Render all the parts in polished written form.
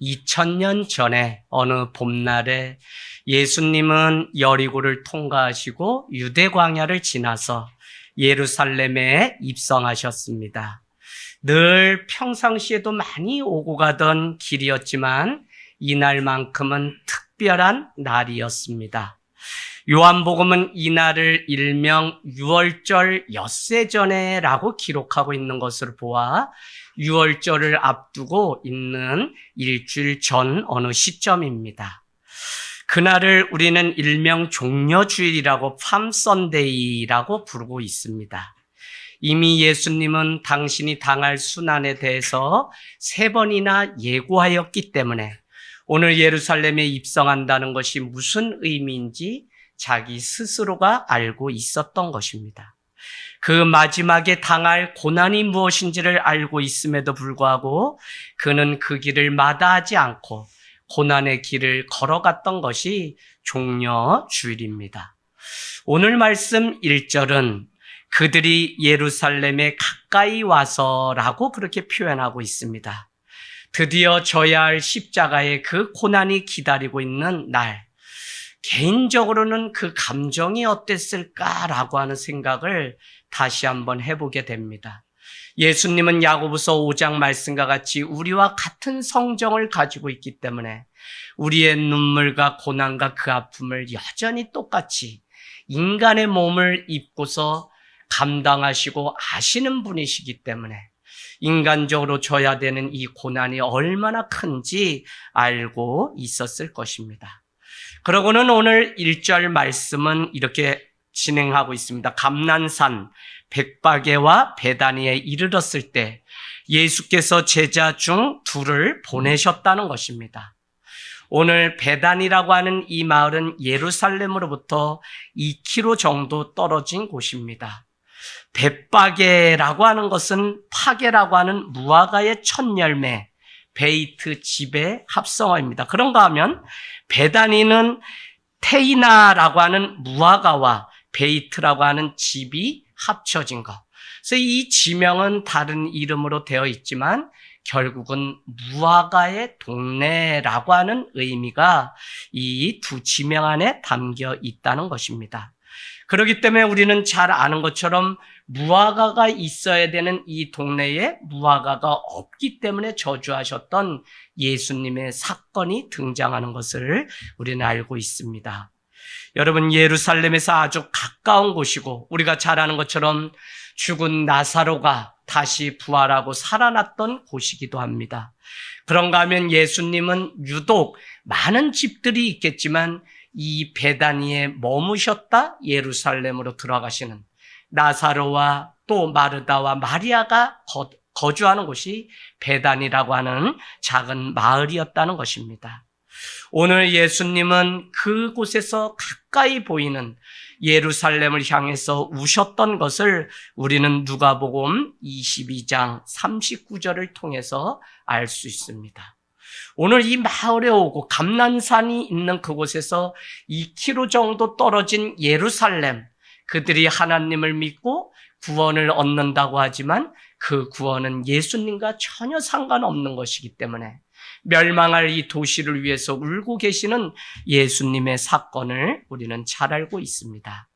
2000년 전에 어느 봄날에 예수님은 여리고를 통과하시고 유대 광야를 지나서 예루살렘에 입성하셨습니다. 늘 평상시에도 많이 오고 가던 길이었지만 이날만큼은 특별한 날이었습니다. 요한복음은 이날을 일명 유월절 엿새 전에라고 기록하고 있는 것을 보아 유월절을 앞두고 있는 일주일 전 어느 시점입니다. 그날을 우리는 일명 종려주일이라고 팜선데이라고 부르고 있습니다. 이미 예수님은 당신이 당할 순환에 대해서 3번이나 예고하였기 때문에 오늘 예루살렘에 입성한다는 것이 무슨 의미인지 자기 스스로가 알고 있었던 것입니다. 그 마지막에 당할 고난이 무엇인지를 알고 있음에도 불구하고 그는 그 길을 마다하지 않고 고난의 길을 걸어갔던 것이 종려주일입니다. 오늘 말씀 1절은 그들이 예루살렘에 가까이 와서라고 그렇게 표현하고 있습니다. 드디어 져야 할 십자가의 그 고난이 기다리고 있는 날, 개인적으로는 그 감정이 어땠을까라고 하는 생각을 다시 한번 해보게 됩니다. 예수님은 야고보서 5장 말씀과 같이 우리와 같은 성정을 가지고 있기 때문에 우리의 눈물과 고난과 그 아픔을 여전히 똑같이 인간의 몸을 입고서 감당하시고 아시는 분이시기 때문에 인간적으로 져야 되는 이 고난이 얼마나 큰지 알고 있었을 것입니다. 그러고는 오늘 1절 말씀은 이렇게 진행하고 있습니다. 감난산 벳바게와 베다니에 이르렀을 때 예수께서 제자 중 2를 보내셨다는 것입니다. 오늘 베다니라고 하는 이 마을은 예루살렘으로부터 2km 정도 떨어진 곳입니다. 벳바게라고 하는 것은 파게라고 하는 무화과의 첫 열매, 베이트 집의 합성어입니다. 그런가 하면 베다니는 테이나라고 하는 무화과와 베이트라고 하는 집이 합쳐진 것. 그래서 이 지명은 다른 이름으로 되어 있지만 결국은 무화과의 동네라고 하는 의미가 이 2 지명 안에 담겨 있다는 것입니다. 그렇기 때문에 우리는 잘 아는 것처럼 무화과가 있어야 되는 이 동네에 무화과가 없기 때문에 저주하셨던 예수님의 사건이 등장하는 것을 우리는 알고 있습니다. 여러분, 예루살렘에서 아주 가까운 곳이고 우리가 잘 아는 것처럼 죽은 나사로가 다시 부활하고 살아났던 곳이기도 합니다. 그런가 하면 예수님은 유독 많은 집들이 있겠지만 이 베다니에 머무셨다 예루살렘으로 들어가시는 나사로와 또 마르다와 마리아가 거주하는 곳이 베다니라고 하는 작은 마을이었다는 것입니다. 오늘 예수님은 그곳에서 가까이 보이는 예루살렘을 향해서 우셨던 것을 우리는 누가복음 22장 39절을 통해서 알 수 있습니다. 오늘 이 마을에 오고 감난산이 있는 그곳에서 2km 정도 떨어진 예루살렘, 그들이 하나님을 믿고 구원을 얻는다고 하지만 그 구원은 예수님과 전혀 상관없는 것이기 때문에 멸망할 이 도시를 위해서 울고 계시는 예수님의 사건을 우리는 잘 알고 있습니다.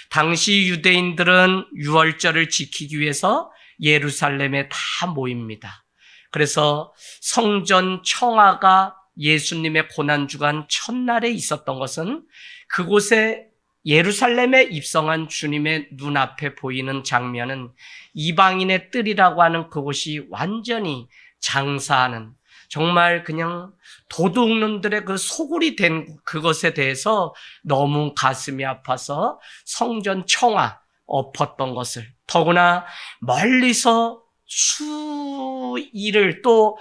당시 유대인들은 유월절을 지키기 위해서 예루살렘에 다 모입니다. 그래서 성전 청하가 예수님의 고난주간 첫날에 있었던 것은 그곳에 예루살렘에 입성한 주님의 눈앞에 보이는 장면은 이방인의 뜰이라고 하는 그곳이 완전히 장사하는, 정말 그냥 도둑놈들의 그 소굴이 된 그것에 대해서 너무 가슴이 아파서 성전 청하 엎었던 것을, 더구나 멀리서 수일을 또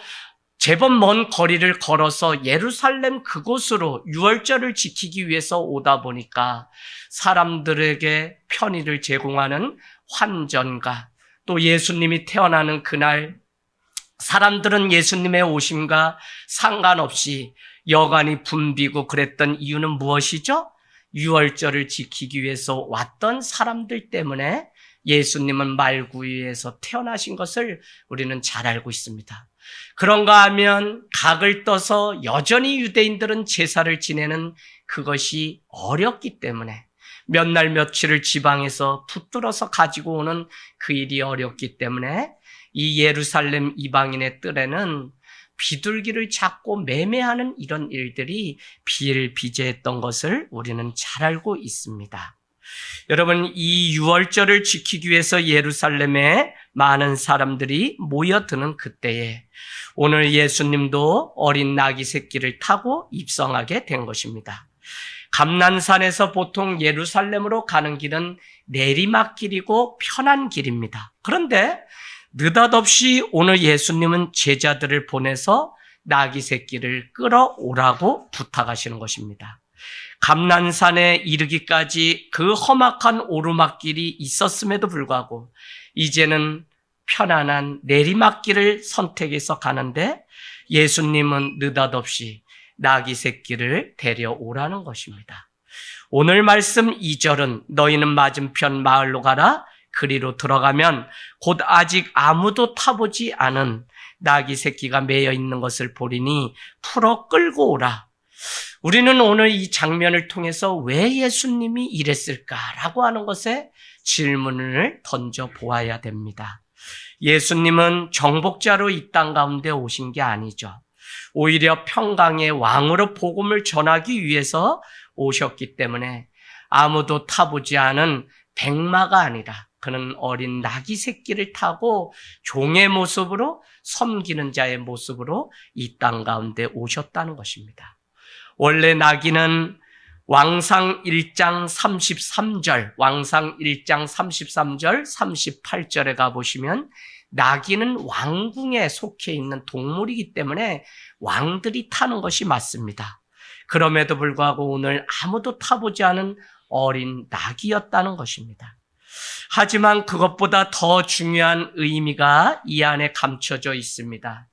제법 먼 거리를 걸어서 예루살렘 그곳으로 유월절을 지키기 위해서 오다 보니까 사람들에게 편의를 제공하는 환전가, 또 예수님이 태어나는 그날 사람들은 예수님의 오심과 상관없이 여간이 붐비고 그랬던 이유는 무엇이죠? 유월절을 지키기 위해서 왔던 사람들 때문에 예수님은 말구유에서 태어나신 것을 우리는 잘 알고 있습니다. 그런가 하면 각을 떠서 여전히 유대인들은 제사를 지내는 그것이 어렵기 때문에 몇 날 며칠을 지방에서 붙들어서 가지고 오는 그 일이 어렵기 때문에 이 예루살렘 이방인의 뜰에는 비둘기를 잡고 매매하는 이런 일들이 비일비재했던 것을 우리는 잘 알고 있습니다. 여러분, 이 유월절을 지키기 위해서 예루살렘에 많은 사람들이 모여드는 그때에 오늘 예수님도 어린 나귀 새끼를 타고 입성하게 된 것입니다. 감난산에서 보통 예루살렘으로 가는 길은 내리막길이고 편한 길입니다. 그런데 느닷없이 오늘 예수님은 제자들을 보내서 나귀 새끼를 끌어오라고 부탁하시는 것입니다. 감난산에 이르기까지 그 험악한 오르막길이 있었음에도 불구하고 이제는 편안한 내리막길을 선택해서 가는데 예수님은 느닷없이 나귀 새끼를 데려오라는 것입니다. 오늘 말씀 2절은 너희는 맞은편 마을로 가라. 그리로 들어가면 곧 아직 아무도 타보지 않은 나귀 새끼가 매여 있는 것을 보리니 풀어 끌고 오라. 우리는 오늘 이 장면을 통해서 왜 예수님이 이랬을까라고 하는 것에 질문을 던져 보아야 됩니다. 예수님은 정복자로 이 땅 가운데 오신 게 아니죠. 오히려 평강의 왕으로 복음을 전하기 위해서 오셨기 때문에 아무도 타보지 않은 백마가 아니라 그는 어린 나귀 새끼를 타고 종의 모습으로 섬기는 자의 모습으로 이 땅 가운데 오셨다는 것입니다. 원래 나귀는 왕상 1장 33절, 왕상 1장 33절, 38절에 가보시면 나귀는 왕궁에 속해 있는 동물이기 때문에 왕들이 타는 것이 맞습니다. 그럼에도 불구하고 오늘 아무도 타보지 않은 어린 나귀였다는 것입니다. 하지만 그것보다 더 중요한 의미가 이 안에 감춰져 있습니다.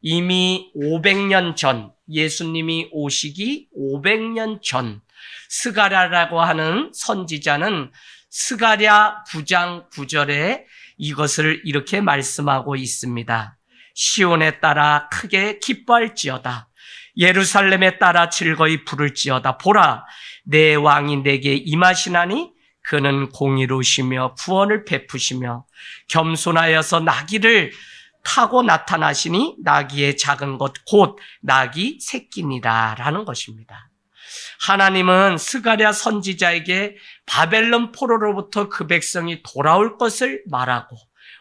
이미 500년 전, 예수님이 오시기 500년 전 스가랴라고 하는 선지자는 스가랴 9장 9절에 이것을 이렇게 말씀하고 있습니다. 시온에 따라 크게 기뻐할지어다. 예루살렘에 따라 즐거이 부를지어다. 보라, 내 왕이 내게 임하시나니 그는 공의로우시며 구원을 베푸시며 겸손하여서 나귀를 타고 나타나시니 나귀의 작은 것 곧 나귀 새끼니라 라는 것입니다. 하나님은 스가랴 선지자에게 바벨론 포로로부터 그 백성이 돌아올 것을 말하고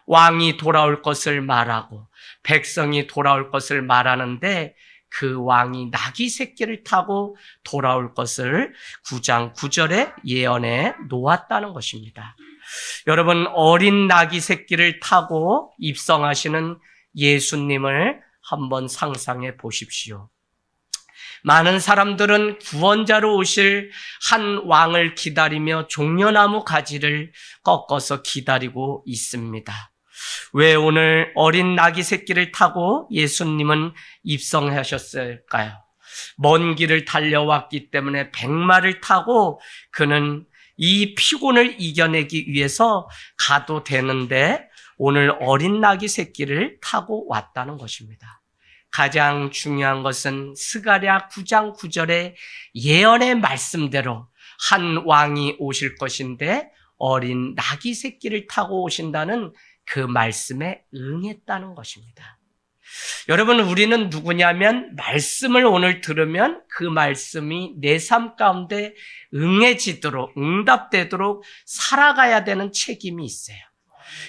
왕이 돌아올 것을 말하고 백성이 돌아올 것을 말하는데 그 왕이 나귀 새끼를 타고 돌아올 것을 9장 9절에 예언해 놓았다는 것입니다. 여러분, 어린 나귀 새끼를 타고 입성하시는 예수님을 한번 상상해 보십시오. 많은 사람들은 구원자로 오실 한 왕을 기다리며 종려나무 가지를 꺾어서 기다리고 있습니다. 왜 오늘 어린 나귀 새끼를 타고 예수님은 입성하셨을까요? 먼 길을 달려왔기 때문에 백마를 타고 그는 이 피곤을 이겨내기 위해서 가도 되는데 오늘 어린 나귀 새끼를 타고 왔다는 것입니다. 가장 중요한 것은 스가랴 9장 9절의 예언의 말씀대로 한 왕이 오실 것인데 어린 나귀 새끼를 타고 오신다는 그 말씀에 응했다는 것입니다. 여러분, 우리는 누구냐면 말씀을 오늘 들으면 그 말씀이 내 삶 가운데 응해지도록, 응답되도록 살아가야 되는 책임이 있어요.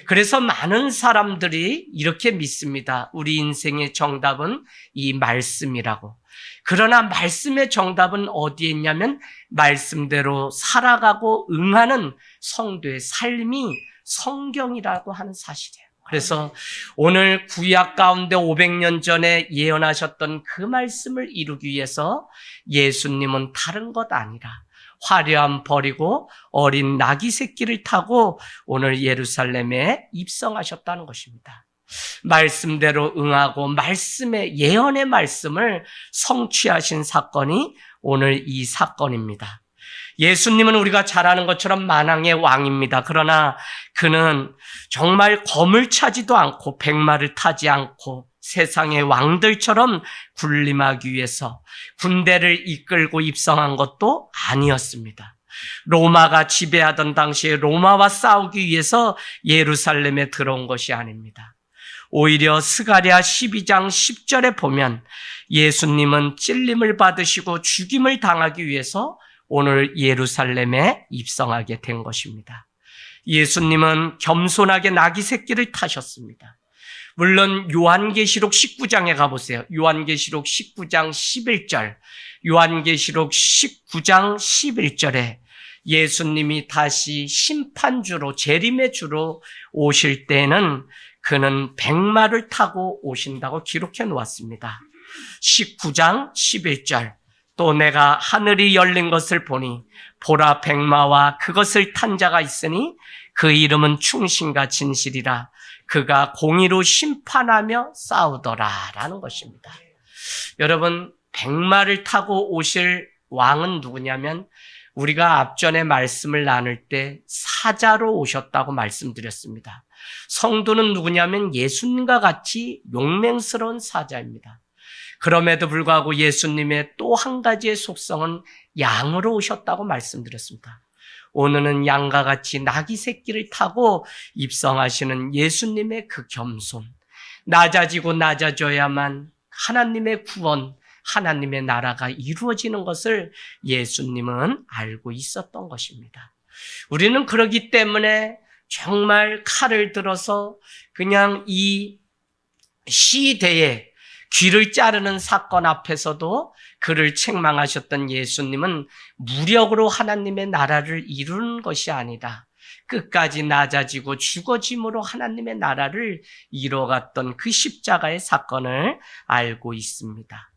그래서 많은 사람들이 이렇게 믿습니다. 우리 인생의 정답은 이 말씀이라고. 그러나 말씀의 정답은 어디에 있냐면 말씀대로 살아가고 응하는 성도의 삶이 성경이라고 하는 사실이에요. 그래서 오늘 구약 가운데 500년 전에 예언하셨던 그 말씀을 이루기 위해서 예수님은 다른 것 아니라 화려함 버리고 어린 나귀 새끼를 타고 오늘 예루살렘에 입성하셨다는 것입니다. 말씀대로 응하고 말씀의 예언의 말씀을 성취하신 사건이 오늘 이 사건입니다. 예수님은 우리가 잘 아는 것처럼 만왕의 왕입니다. 그러나 그는 정말 검을 차지도 않고 백마를 타지 않고 세상의 왕들처럼 군림하기 위해서 군대를 이끌고 입성한 것도 아니었습니다. 로마가 지배하던 당시에 로마와 싸우기 위해서 예루살렘에 들어온 것이 아닙니다. 오히려 스가랴 12장 10절에 보면 예수님은 찔림을 받으시고 죽임을 당하기 위해서 오늘 예루살렘에 입성하게 된 것입니다. 예수님은 겸손하게 나귀 새끼를 타셨습니다. 물론 요한계시록 19장에 가보세요. 요한계시록 19장 11절, 요한계시록 19장 11절에 예수님이 다시 심판주로 재림의 주로 오실 때는 그는 백마를 타고 오신다고 기록해 놓았습니다. 19장 11절, 또 내가 하늘이 열린 것을 보니 보라 백마와 그것을 탄 자가 있으니 그 이름은 충신과 진실이라 그가 공의로 심판하며 싸우더라 라는 것입니다. 여러분, 백마를 타고 오실 왕은 누구냐면 우리가 앞전에 말씀을 나눌 때 사자로 오셨다고 말씀드렸습니다. 성도는 누구냐면 예수님과 같이 용맹스러운 사자입니다. 그럼에도 불구하고 예수님의 또 한 가지의 속성은 양으로 오셨다고 말씀드렸습니다. 오늘은 양과 같이 나귀 새끼를 타고 입성하시는 예수님의 그 겸손, 낮아지고 낮아져야만 하나님의 구원, 하나님의 나라가 이루어지는 것을 예수님은 알고 있었던 것입니다. 우리는 그러기 때문에 정말 칼을 들어서 그냥 이 시대에 귀를 자르는 사건 앞에서도 그를 책망하셨던 예수님은 무력으로 하나님의 나라를 이루는 것이 아니라 끝까지 낮아지고 죽어짐으로 하나님의 나라를 이뤄갔던 그 십자가의 사건을 알고 있습니다.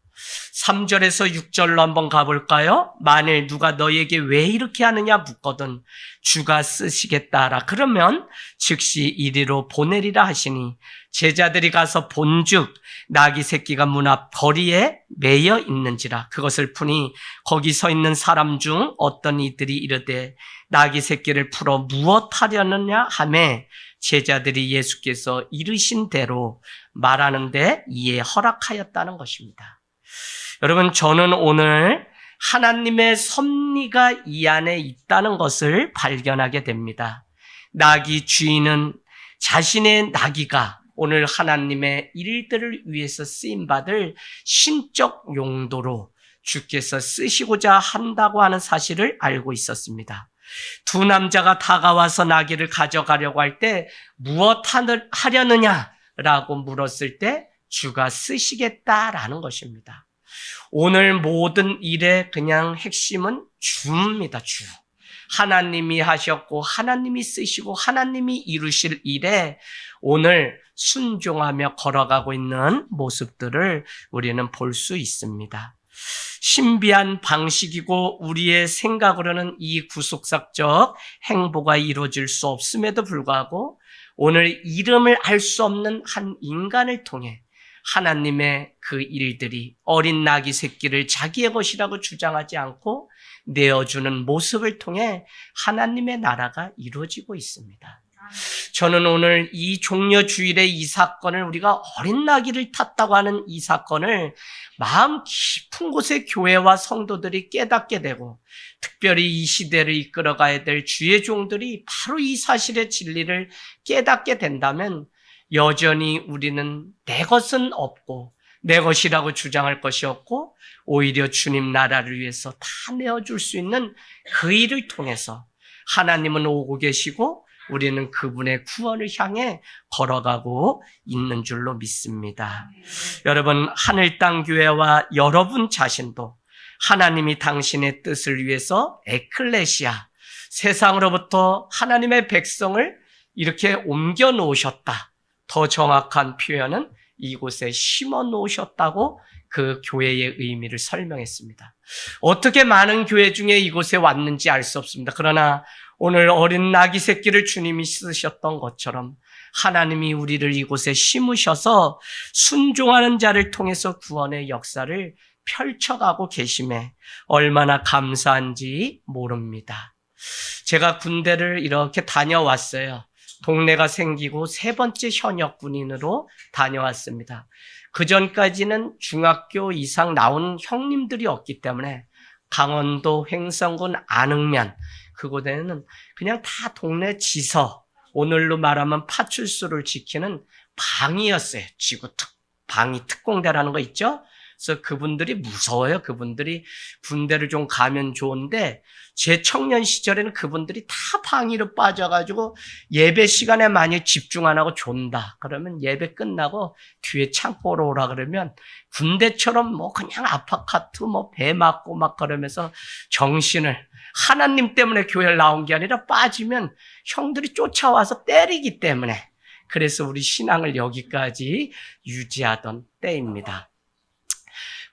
3절에서 6절로 한번 가볼까요? 만일 누가 너에게 왜 이렇게 하느냐 묻거든 주가 쓰시겠다 하라. 그러면 즉시 이리로 보내리라 하시니 제자들이 가서 본즉 나귀 새끼가 문 앞 거리에 매여 있는지라. 그것을 푸니 거기 서 있는 사람 중 어떤 이들이 이르되 나귀 새끼를 풀어 무엇 하려느냐 하매 제자들이 예수께서 이르신 대로 말하는데 이에 허락하였다는 것입니다. 여러분, 저는 오늘 하나님의 섭리가 이 안에 있다는 것을 발견하게 됩니다. 나귀 주인은 자신의 나귀가 오늘 하나님의 일들을 위해서 쓰임받을 신적 용도로 주께서 쓰시고자 한다고 하는 사실을 알고 있었습니다. 두 남자가 다가와서 나귀를 가져가려고 할 때 무엇 하려느냐라고 물었을 때 주가 쓰시겠다라는 것입니다. 오늘 모든 일의 그냥 핵심은 주입니다. 주. 하나님이 하셨고 하나님이 쓰시고 하나님이 이루실 일에 오늘 순종하며 걸어가고 있는 모습들을 우리는 볼 수 있습니다. 신비한 방식이고 우리의 생각으로는 이 구속사적 행보가 이루어질 수 없음에도 불구하고 오늘 이름을 알 수 없는 한 인간을 통해 하나님의 그 일들이 어린 나귀 새끼를 자기의 것이라고 주장하지 않고 내어주는 모습을 통해 하나님의 나라가 이루어지고 있습니다. 저는 오늘 이 종려주일의 이 사건을 우리가 어린 나귀를 탔다고 하는 이 사건을 마음 깊은 곳에 교회와 성도들이 깨닫게 되고 특별히 이 시대를 이끌어가야 될 주의 종들이 바로 이 사실의 진리를 깨닫게 된다면 여전히 우리는 내 것은 없고 내 것이라고 주장할 것이 없고 오히려 주님 나라를 위해서 다 내어줄 수 있는 그 일을 통해서 하나님은 오고 계시고 우리는 그분의 구원을 향해 걸어가고 있는 줄로 믿습니다. 여러분, 하늘 땅 교회와 여러분 자신도 하나님이 당신의 뜻을 위해서 에클레시아, 세상으로부터 하나님의 백성을 이렇게 옮겨 놓으셨다. 더 정확한 표현은 이곳에 심어 놓으셨다고 그 교회의 의미를 설명했습니다. 어떻게 많은 교회 중에 이곳에 왔는지 알 수 없습니다. 그러나 오늘 어린 나귀 새끼를 주님이 쓰셨던 것처럼 하나님이 우리를 이곳에 심으셔서 순종하는 자를 통해서 구원의 역사를 펼쳐가고 계심에 얼마나 감사한지 모릅니다. 제가 군대를 이렇게 다녀왔어요. 동네가 생기고 세 번째 현역 군인으로 다녀왔습니다. 그 전까지는 중학교 이상 나온 형님들이 없기 때문에 강원도 횡성군 안흥면 그곳에는 그냥 다 동네 지서, 오늘로 말하면 파출소를 지키는 방이었어요. 방이 특공대라는 거 있죠? 그래서 그분들이 무서워요. 그분들이 군대를 좀 가면 좋은데 제 청년 시절에는 그분들이 다 방위로 빠져가지고 예배 시간에 많이 집중 안 하고 존다. 그러면 예배 끝나고 뒤에 창고로 오라 그러면 군대처럼 뭐 그냥 아파카트 뭐 배 맞고 막 그러면서 정신을 하나님 때문에 교회를 나온 게 아니라 빠지면 형들이 쫓아와서 때리기 때문에 그래서 우리 신앙을 여기까지 유지하던 때입니다.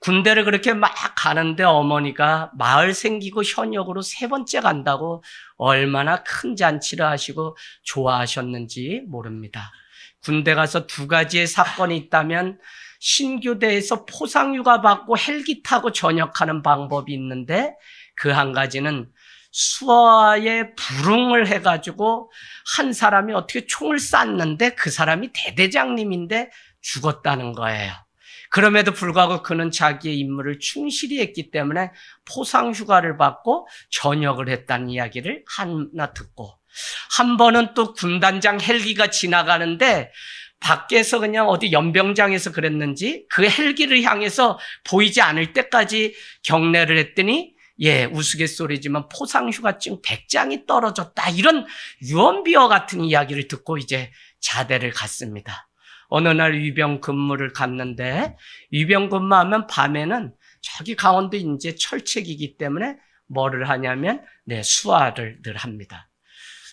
군대를 그렇게 막 가는데 어머니가 마을 생기고 현역으로 3번째 간다고 얼마나 큰 잔치를 하시고 좋아하셨는지 모릅니다. 군대 가서 2가지의 사건이 있다면 신교대에서 포상휴가 받고 헬기 타고 전역하는 방법이 있는데 그 한 가지는 수하에 불응을 해가지고 한 사람이 어떻게 총을 쐈는데 그 사람이 대대장님인데 죽었다는 거예요. 그럼에도 불구하고 그는 자기의 임무를 충실히 했기 때문에 포상휴가를 받고 전역을 했다는 이야기를 하나 듣고, 한 번은 또 군단장 헬기가 지나가는데 밖에서 그냥 어디 연병장에서 그랬는지 그 헬기를 향해서 보이지 않을 때까지 경례를 했더니 우스갯소리지만 포상휴가증 100장이 떨어졌다. 이런 유언비어 같은 이야기를 듣고 이제 자대를 갔습니다. 어느 날 위병 근무를 갔는데 위병 근무하면 밤에는 저기 강원도 이제 철책이기 때문에 뭐를 하냐면 수화를 늘 합니다.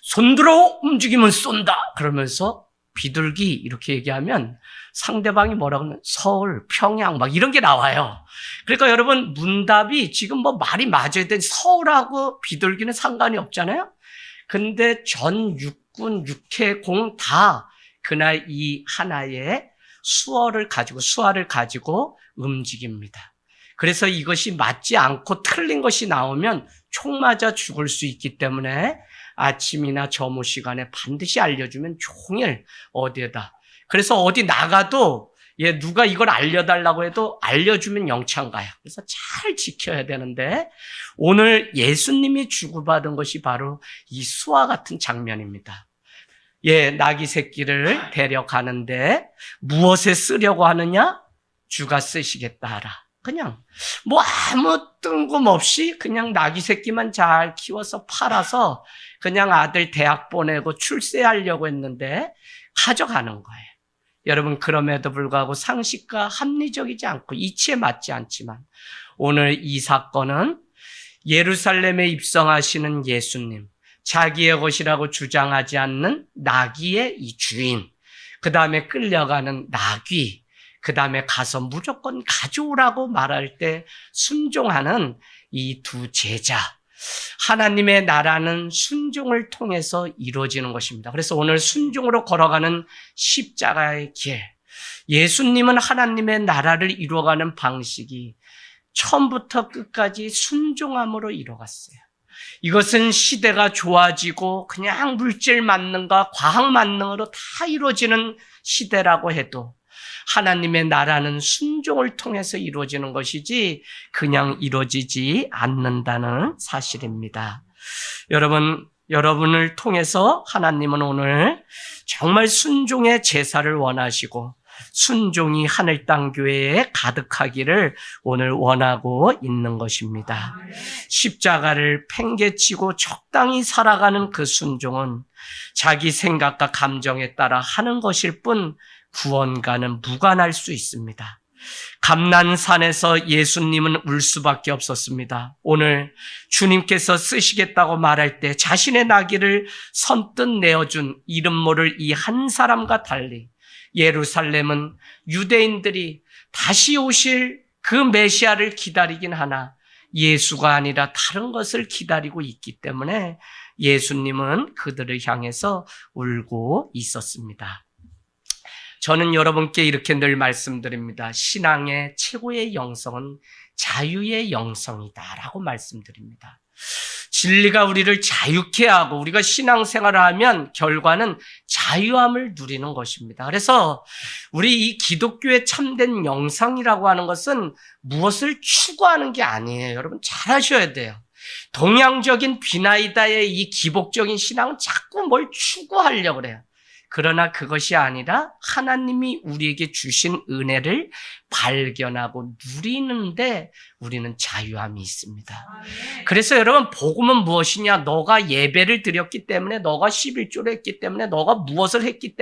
손들어 움직이면 쏜다 그러면서 비둘기 이렇게 얘기하면 상대방이 뭐라고 하면 서울, 평양 막 이런 게 나와요. 그러니까 여러분 문답이 지금 뭐 말이 맞아야 돼. 서울하고 비둘기는 상관이 없잖아요. 근데 전 육군, 육해공 다 그날 이 하나의 수화를 가지고 움직입니다. 그래서 이것이 맞지 않고 틀린 것이 나오면 총 맞아 죽을 수 있기 때문에 아침이나 점호 시간에 반드시 알려주면 종일 어디에다. 그래서 어디 나가도 누가 이걸 알려달라고 해도 알려주면 영창 가요. 그래서 잘 지켜야 되는데 오늘 예수님이 주고받은 것이 바로 이 수화 같은 장면입니다. 나귀 새끼를 데려가는데 무엇에 쓰려고 하느냐? 주가 쓰시겠다 하라. 그냥 뭐 아무 뜬금없이 그냥 나귀 새끼만 잘 키워서 팔아서 그냥 아들 대학 보내고 출세하려고 했는데 가져가는 거예요. 여러분 그럼에도 불구하고 상식과 합리적이지 않고 이치에 맞지 않지만 오늘 이 사건은 예루살렘에 입성하시는 예수님, 자기의 것이라고 주장하지 않는 나귀의 이 주인, 그 다음에 끌려가는 나귀, 그 다음에 가서 무조건 가져오라고 말할 때 순종하는 이 두 제자, 하나님의 나라는 순종을 통해서 이루어지는 것입니다. 그래서 오늘 순종으로 걸어가는 십자가의 길, 예수님은 하나님의 나라를 이루어가는 방식이 처음부터 끝까지 순종함으로 이루어갔어요. 이것은 시대가 좋아지고 그냥 물질 만능과 과학 만능으로 다 이루어지는 시대라고 해도 하나님의 나라는 순종을 통해서 이루어지는 것이지 그냥 이루어지지 않는다는 사실입니다. 여러분을 통해서 하나님은 오늘 정말 순종의 제사를 원하시고 순종이 하늘 땅 교회에 가득하기를 오늘 원하고 있는 것입니다. 십자가를 팽개치고 적당히 살아가는 그 순종은 자기 생각과 감정에 따라 하는 것일 뿐 구원과는 무관할 수 있습니다. 감난산에서 예수님은 울 수밖에 없었습니다. 오늘 주님께서 쓰시겠다고 말할 때 자신의 나귀를 선뜻 내어준 이름 모를 이 한 사람과 달리 예루살렘은 유대인들이 다시 오실 그 메시아를 기다리긴 하나 예수가 아니라 다른 것을 기다리고 있기 때문에 예수님은 그들을 향해서 울고 있었습니다. 저는 여러분께 이렇게 늘 말씀드립니다. 신앙의 최고의 영성은 자유의 영성이다라고 말씀드립니다. 진리가 우리를 자유케 하고 우리가 신앙생활을 하면 결과는 자유함을 누리는 것입니다. 그래서 우리 이 기독교의 참된 영성이라고 하는 것은 무엇을 추구하는 게 아니에요. 여러분 잘 아셔야 돼요. 동양적인 비나이다의 이 기복적인 신앙은 자꾸 뭘 추구하려고 그래요. 그러나 그것이 아니라 하나님이 우리에게 주신 은혜를 발견하고 누리는데 우리는 자유함이 있습니다. 그래서 여러분 복음은 무엇이냐? 너가 예배를 드렸기 때문에, 너가 11조를 했기 때문에, 너가 무엇을 했기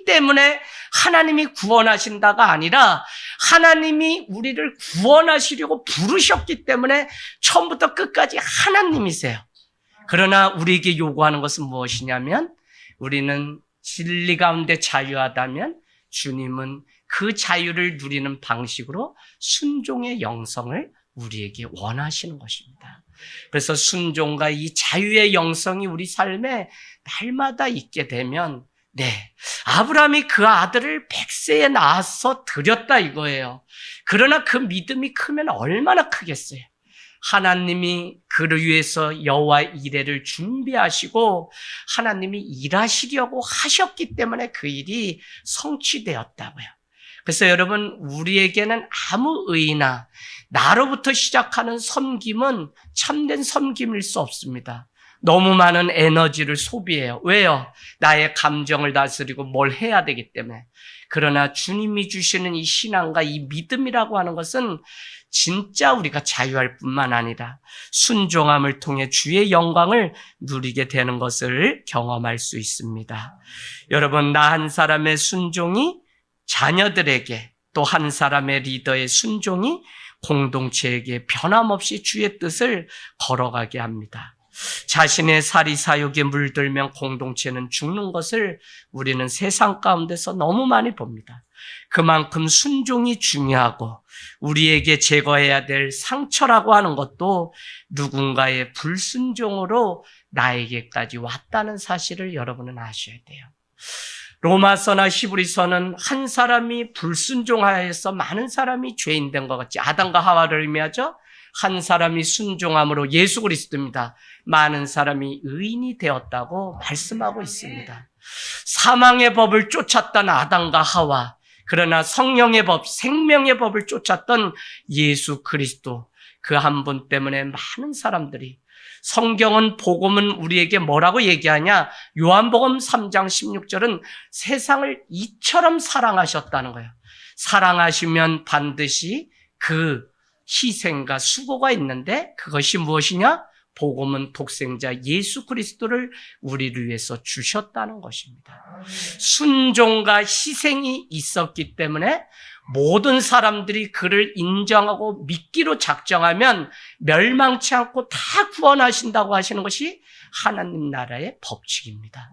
때문에 하나님이 구원하신다가 아니라 하나님이 우리를 구원하시려고 부르셨기 때문에 처음부터 끝까지 하나님이세요. 그러나 우리에게 요구하는 것은 무엇이냐면 우리는 진리 가운데 자유하다면 주님은 그 자유를 누리는 방식으로 순종의 영성을 우리에게 원하시는 것입니다. 그래서 순종과 이 자유의 영성이 우리 삶에 날마다 있게 되면 아브라함이 그 아들을 100세에 낳아서 드렸다 이거예요. 그러나 그 믿음이 크면 얼마나 크겠어요. 하나님이 그를 위해서 여호와 이레를 준비하시고 하나님이 일하시려고 하셨기 때문에 그 일이 성취되었다고요. 그래서 여러분 우리에게는 아무 의나 나로부터 시작하는 섬김은 참된 섬김일 수 없습니다. 너무 많은 에너지를 소비해요. 왜요? 나의 감정을 다스리고 뭘 해야 되기 때문에. 그러나 주님이 주시는 이 신앙과 이 믿음이라고 하는 것은 진짜 우리가 자유할 뿐만 아니라 순종함을 통해 주의 영광을 누리게 되는 것을 경험할 수 있습니다. 여러분, 나 한 사람의 순종이 자녀들에게, 또 한 사람의 리더의 순종이 공동체에게 변함없이 주의 뜻을 걸어가게 합니다. 자신의 사리사욕에 물들면 공동체는 죽는 것을 우리는 세상 가운데서 너무 많이 봅니다. 그만큼 순종이 중요하고 우리에게 제거해야 될 상처라고 하는 것도 누군가의 불순종으로 나에게까지 왔다는 사실을 여러분은 아셔야 돼요. 로마서나 히브리서는 한 사람이 불순종하여서 많은 사람이 죄인 된 것 같지, 아담과 하와를 의미하죠. 한 사람이 순종함으로 예수 그리스도입니다. 많은 사람이 의인이 되었다고 말씀하고 있습니다. 사망의 법을 쫓았던 아담과 하와, 그러나 성령의 법, 생명의 법을 쫓았던 예수 그리스도, 그 한 분 때문에 많은 사람들이, 성경은, 복음은 우리에게 뭐라고 얘기하냐? 요한복음 3장 16절은 세상을 이처럼 사랑하셨다는 거예요. 사랑하시면 반드시 그 희생과 수고가 있는데 그것이 무엇이냐? 복음은 독생자 예수 그리스도를 우리를 위해서 주셨다는 것입니다. 순종과 희생이 있었기 때문에 모든 사람들이 그를 인정하고 믿기로 작정하면 멸망치 않고 다 구원하신다고 하시는 것이 하나님 나라의 법칙입니다.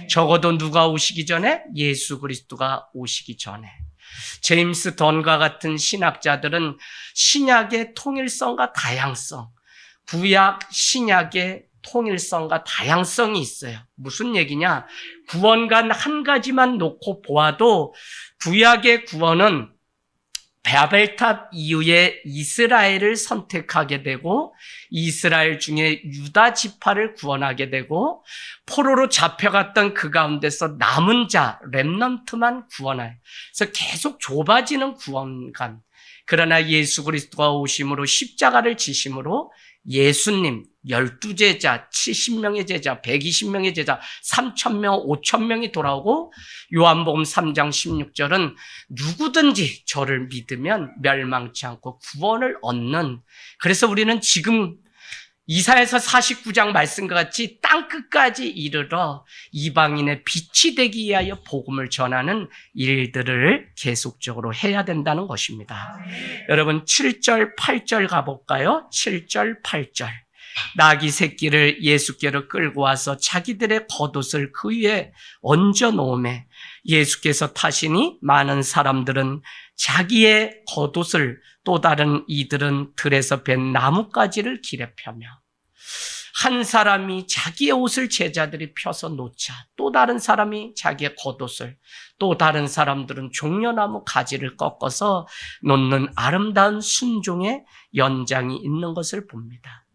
적어도 누가 오시기 전에? 예수 그리스도가 오시기 전에. 제임스 던과 같은 신학자들은 신약의 통일성과 다양성, 구약, 신약의 통일성과 다양성이 있어요. 무슨 얘기냐? 구원관 한 가지만 놓고 보아도 구약의 구원은 바벨탑 이후에 이스라엘을 선택하게 되고 이스라엘 중에 유다 지파를 구원하게 되고 포로로 잡혀갔던 그 가운데서 남은 자, 렘넌트만 구원해요. 그래서 계속 좁아지는 구원관. 그러나 예수 그리스도가 오심으로 십자가를 지심으로 예수님 12제자, 70명의 제자, 120명의 제자, 3,000명, 5,000명이 돌아오고 요한복음 3장 16절은 누구든지 저를 믿으면 멸망치 않고 구원을 얻는, 그래서 우리는 지금 이사야서 49장 말씀과 같이 땅끝까지 이르러 이방인의 빛이 되기 위하여 복음을 전하는 일들을 계속적으로 해야 된다는 것입니다. 여러분 7절, 8절 가볼까요? 7절, 8절. 나귀 새끼를 예수께로 끌고 와서 자기들의 겉옷을 그 위에 얹어 놓으매 예수께서 타시니 많은 사람들은 자기의 겉옷을, 또 다른 이들은 들에서 벤 나뭇가지를 길에 펴며, 한 사람이 자기의 옷을 제자들이 펴서 놓자 또 다른 사람이 자기의 겉옷을, 또 다른 사람들은 종려나무 가지를 꺾어서 놓는 아름다운 순종의 연장이 있는 것을 봅니다.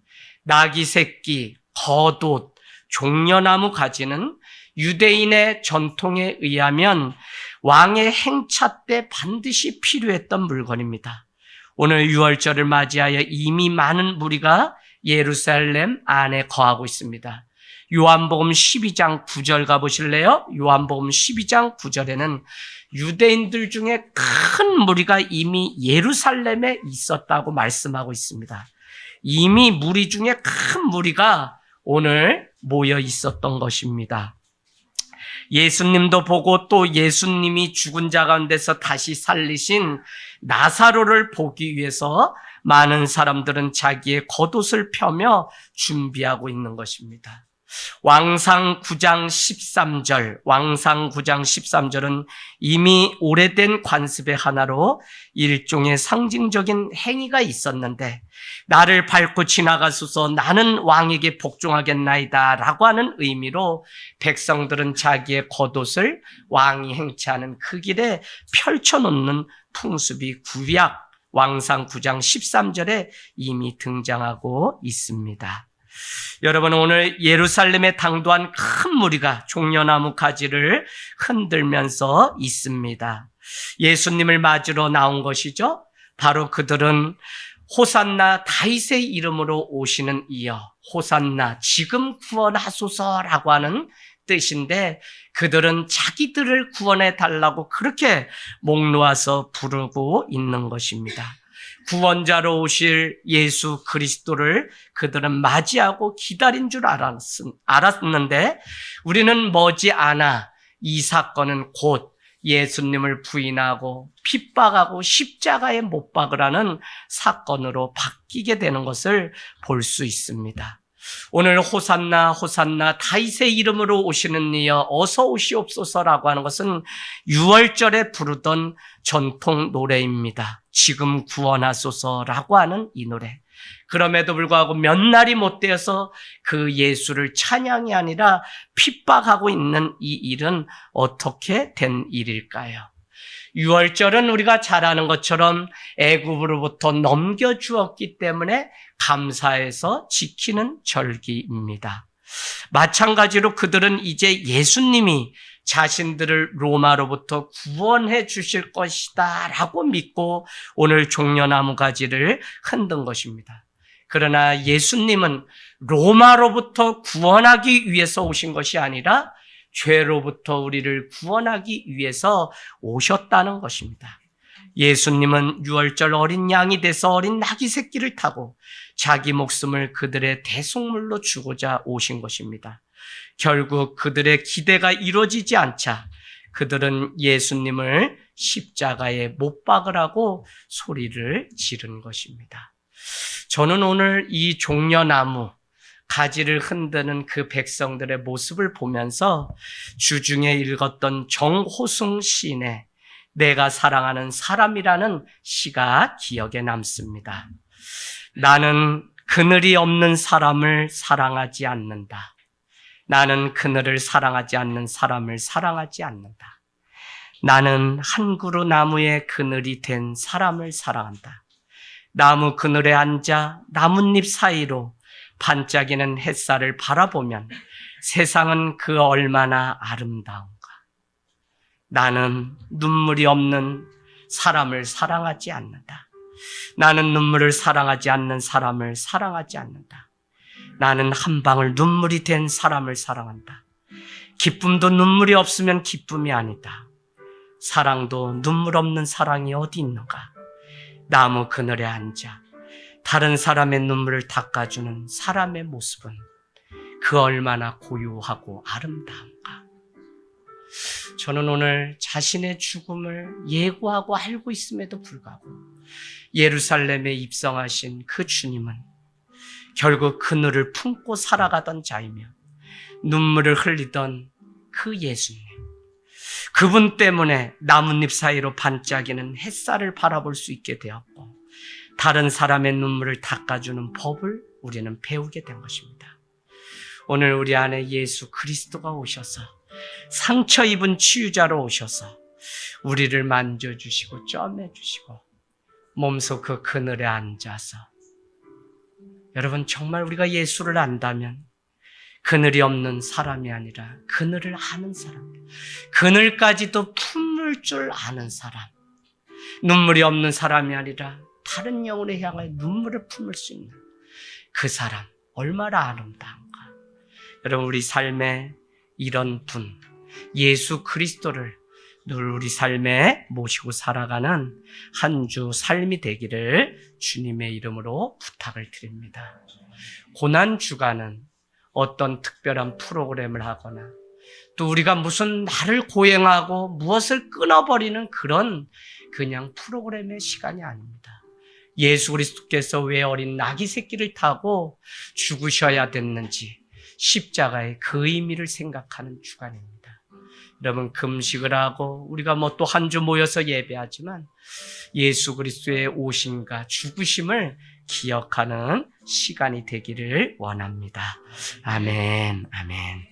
나귀 새끼, 겉옷, 종려나무 가지는 유대인의 전통에 의하면 왕의 행차 때 반드시 필요했던 물건입니다. 오늘 유월절을 맞이하여 이미 많은 무리가 예루살렘 안에 거하고 있습니다. 요한복음 12장 9절 가보실래요? 요한복음 12장 9절에는 유대인들 중에 큰 무리가 이미 예루살렘에 있었다고 말씀하고 있습니다. 이미 무리 중에 큰 무리가 오늘 모여 있었던 것입니다. 예수님도 보고 또 예수님이 죽은 자 가운데서 다시 살리신 나사로를 보기 위해서 많은 사람들은 자기의 겉옷을 펴며 준비하고 있는 것입니다. 왕상 9장 13절은 이미 오래된 관습의 하나로 일종의 상징적인 행위가 있었는데 나를 밟고 지나가소서 나는 왕에게 복종하겠나이다 라고 하는 의미로 백성들은 자기의 겉옷을 왕이 행차하는 그 길에 펼쳐놓는 풍습이 구약 왕상 9장 13절에 이미 등장하고 있습니다. 여러분, 오늘 예루살렘에 당도한 큰 무리가 종려나무 가지를 흔들면서 있습니다. 예수님을 맞으러 나온 것이죠. 바로 그들은 호산나 다윗의 이름으로 오시는 이여, 호산나 지금 구원하소서라고 하는 뜻인데 그들은 자기들을 구원해 달라고 그렇게 목 놓아서 부르고 있는 것입니다. 구원자로 오실 예수 그리스도를 그들은 맞이하고 기다린 줄 알았는데 우리는 머지않아 이 사건은 곧 예수님을 부인하고 핍박하고 십자가에 못 박으라는 사건으로 바뀌게 되는 것을 볼 수 있습니다. 오늘 호산나 호산나 다윗의 이름으로 오시는 이여 어서 오시옵소서라고 하는 것은 유월절에 부르던 전통 노래입니다. 지금 구원하소서라고 하는 이 노래. 그럼에도 불구하고 몇 날이 못 되어서 그 예수를 찬양이 아니라 핍박하고 있는 이 일은 어떻게 된 일일까요? 유월절은 우리가 잘 아는 것처럼 애굽으로부터 넘겨주었기 때문에 감사해서 지키는 절기입니다. 마찬가지로 그들은 이제 예수님이 자신들을 로마로부터 구원해 주실 것이다 라고 믿고 오늘 종려나무 가지를 흔든 것입니다. 그러나 예수님은 로마로부터 구원하기 위해서 오신 것이 아니라 죄로부터 우리를 구원하기 위해서 오셨다는 것입니다. 예수님은 유월절 어린 양이 돼서 어린 나귀 새끼를 타고 자기 목숨을 그들의 대속물로 주고자 오신 것입니다. 결국 그들의 기대가 이루어지지 않자 그들은 예수님을 십자가에 못 박으라고 소리를 지른 것입니다. 저는 오늘 이 종려나무 가지를 흔드는 그 백성들의 모습을 보면서 주중에 읽었던 정호승 시인의 내가 사랑하는 사람이라는 시가 기억에 남습니다. 나는 그늘이 없는 사람을 사랑하지 않는다. 나는 그늘을 사랑하지 않는 사람을 사랑하지 않는다. 나는 한 그루 나무의 그늘이 된 사람을 사랑한다. 나무 그늘에 앉아 나뭇잎 사이로 반짝이는 햇살을 바라보면 세상은 그 얼마나 아름다운가. 나는 눈물이 없는 사람을 사랑하지 않는다. 나는 눈물을 사랑하지 않는 사람을 사랑하지 않는다. 나는 한 방울 눈물이 된 사람을 사랑한다. 기쁨도 눈물이 없으면 기쁨이 아니다. 사랑도 눈물 없는 사랑이 어디 있는가. 나무 그늘에 앉아 다른 사람의 눈물을 닦아주는 사람의 모습은 그 얼마나 고요하고 아름다운가. 저는 오늘 자신의 죽음을 예고하고 알고 있음에도 불구하고 예루살렘에 입성하신 그 주님은 결국 그늘을 품고 살아가던 자이며 눈물을 흘리던 그 예수님, 그분 때문에 나뭇잎 사이로 반짝이는 햇살을 바라볼 수 있게 되었고 다른 사람의 눈물을 닦아주는 법을 우리는 배우게 된 것입니다. 오늘 우리 안에 예수 그리스도가 오셔서 상처 입은 치유자로 오셔서 우리를 만져주시고 쪄매주시고 몸소 그 그늘에 앉아서 여러분, 정말 우리가 예수를 안다면 그늘이 없는 사람이 아니라 그늘을 아는 사람, 그늘까지도 품을 줄 아는 사람, 눈물이 없는 사람이 아니라 다른 영혼을 향해 눈물을 품을 수 있는 그 사람, 얼마나 아름다운가. 여러분, 우리 삶에 이런 분, 예수 그리스도를 늘 우리 삶에 모시고 살아가는 한 주 삶이 되기를 주님의 이름으로 부탁을 드립니다. 고난주간은 어떤 특별한 프로그램을 하거나 또 우리가 무슨 날을 고행하고 무엇을 끊어버리는 그런 그냥 프로그램의 시간이 아닙니다. 예수 그리스도께서 왜 어린 나귀 새끼를 타고 죽으셔야 됐는지 십자가의 그 의미를 생각하는 주간입니다. 여러분, 금식을 하고 우리가 또 한 주 모여서 예배하지만 예수 그리스도의 오심과 죽으심을 기억하는 시간이 되기를 원합니다. 아멘, 아멘.